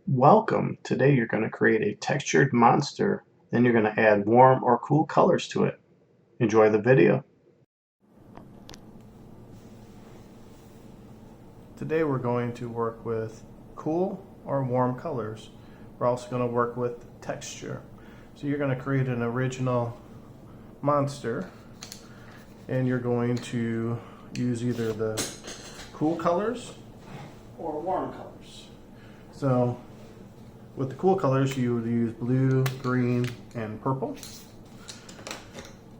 Welcome. Today you're going to create a textured monster. Then you're going to add warm or cool colors to it. Enjoy the video. Today we're going to work with cool or warm colors. We're also going to work with texture. So you're going to create an original monster and you're going to use either the cool colors or warm colors. So with the cool colors, you would use blue, green, and purple.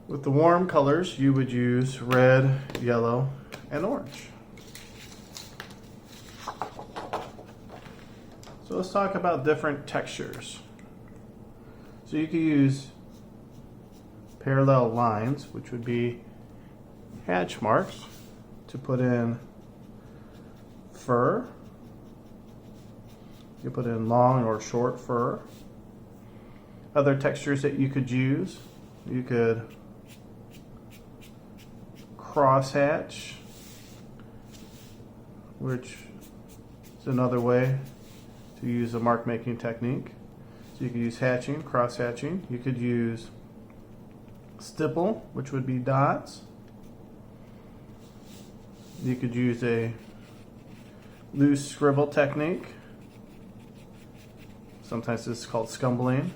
With the warm colors, you would use red, yellow, and orange. So let's talk about different textures. So you could use parallel lines, which would be hatch marks, to put in fur. You put in long or short fur. Other textures that you could use, you could crosshatch, which is another way to use a mark making technique. So you could use hatching, cross hatching. You could use stipple, which would be dots. You could use a loose scribble technique. Sometimes this is called scumbling.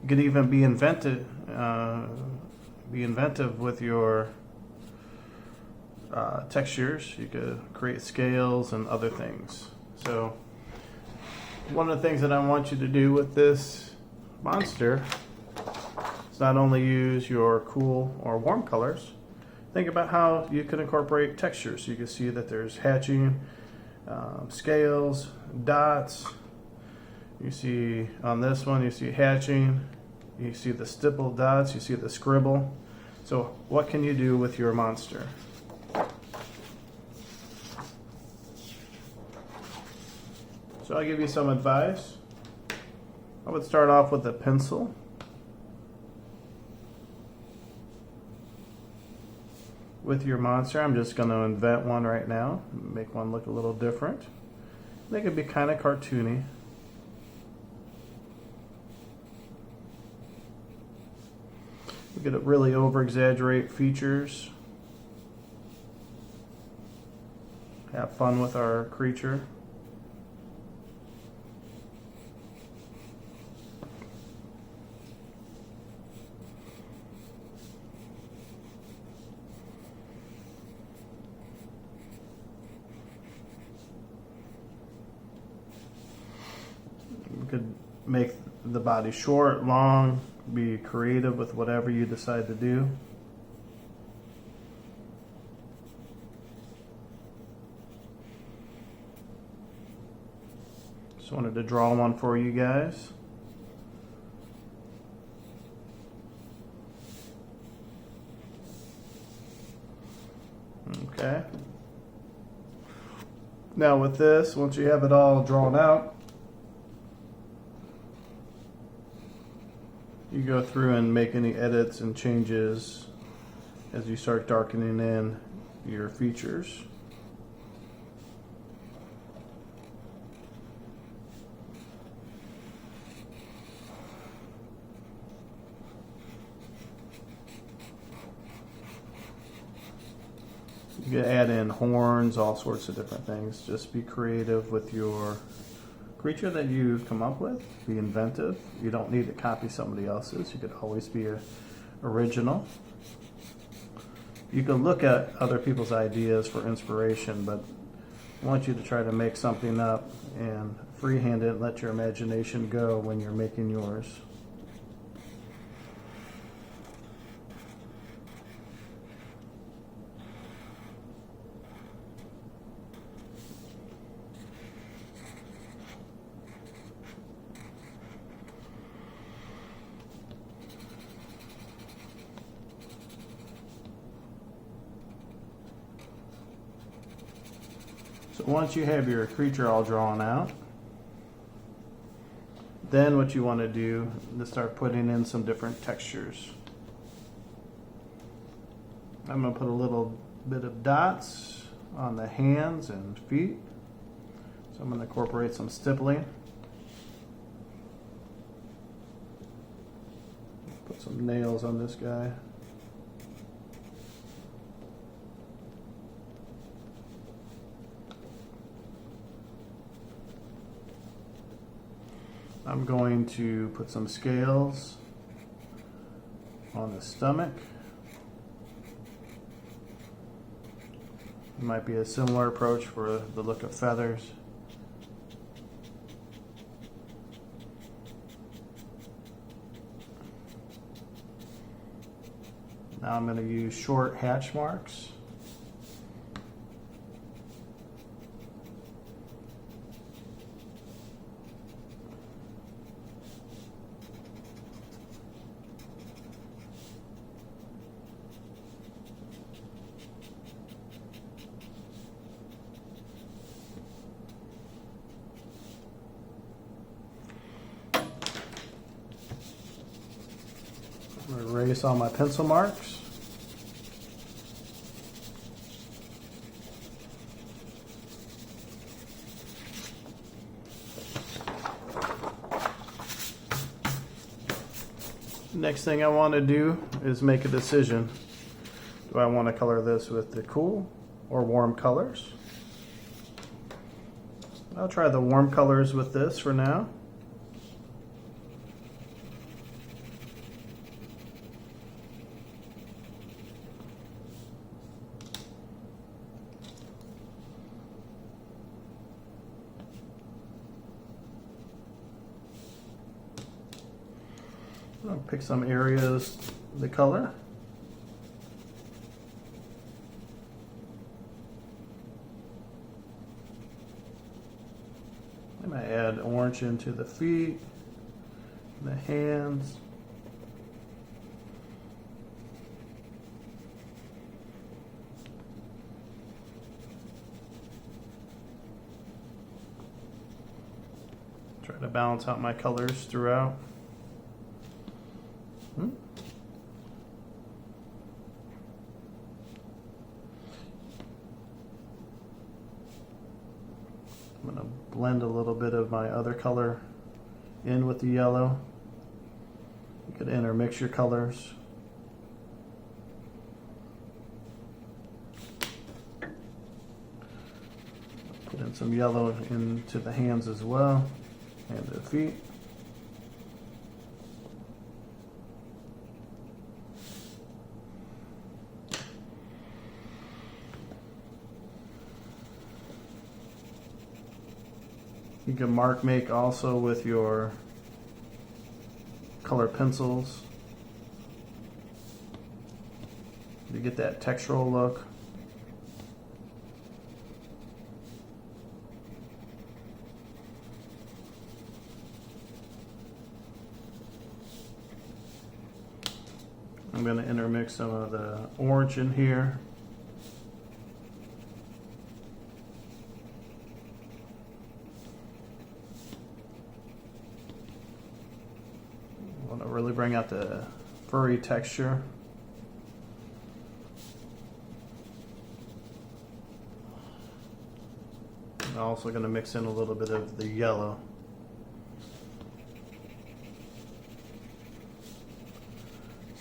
You could even be inventive with your textures. You could create scales and other things. So one of the things that I want you to do with this monster is not only use your cool or warm colors, think about how you can incorporate textures. So you can see that there's hatching, scales, dots. You see on this one, you see hatching, you see the stipple dots, you see the scribble. So what can you do with your monster? So I'll give you some advice. I would start off with a pencil. With your monster, I'm just going to invent one right now, make one look a little different. They could be kind of cartoony. We could really over-exaggerate features. Have fun with our creature. We could make the body short, long, be creative with whatever you decide to do. Just wanted to draw one for you guys. Okay. Now with this, once you have it all drawn out, you go through and make any edits and changes as you start darkening in your features. You can add in horns, all sorts of different things. Just be creative with your creature that you come up with. Be inventive. You don't need to copy somebody else's. You could always be original. You can look at other people's ideas for inspiration, but I want you to try to make something up and freehand it and let your imagination go when you're making yours. So once you have your creature all drawn out, then what you want to do is start putting in some different textures. I'm going to put a little bit of dots on the hands and feet. So I'm going to incorporate some stippling. Put some nails on this guy. I'm going to put some scales on the stomach. It might be a similar approach for the look of feathers. Now I'm going to use short hatch marks. I'm going to erase all my pencil marks. Next thing I want to do is make a decision. Do I want to color this with the cool or warm colors? I'll try the warm colors with this for now. I'll pick some areas, the color. I might add orange into the feet, the hands. Try to balance out my colors throughout. I'm going to blend a little bit of my other color in with the yellow. You could intermix your colors. Put in some yellow into the hands as well, and the feet. You can mark make also with your color pencils to get that textural look. I'm going to intermix some of the orange in here. Want to really bring out the furry texture. I'm also going to mix in a little bit of the yellow.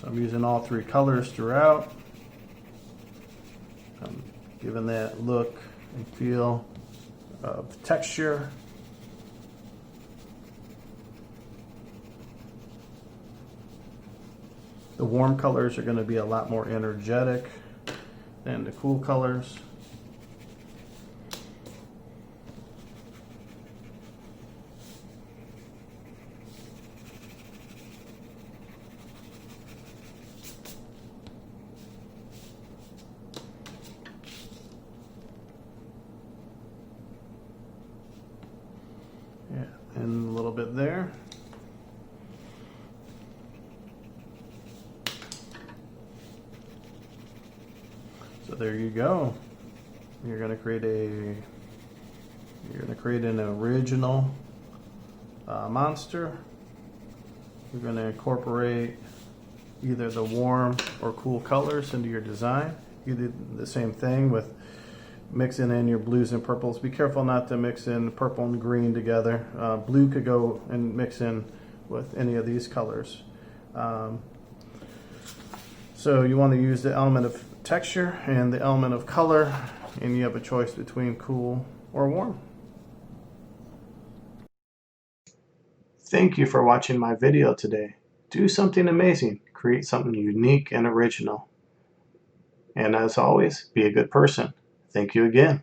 So I'm using all three colors throughout. I'm giving that look and feel of texture. The warm colors are going to be a lot more energetic than the cool colors. Yeah, and a little bit there. So there you go. You're going to create an original monster. You're going to incorporate either the warm or cool colors into your design. You did the same thing with mixing in your blues and purples. Be careful not to mix in purple and green together. Blue could go and mix in with any of these colors. So you want to use the element of texture and the element of color, and you have a choice between cool or warm. Thank you for watching my video today. Do something amazing. Create something unique and original. And as always, be a good person. Thank you again.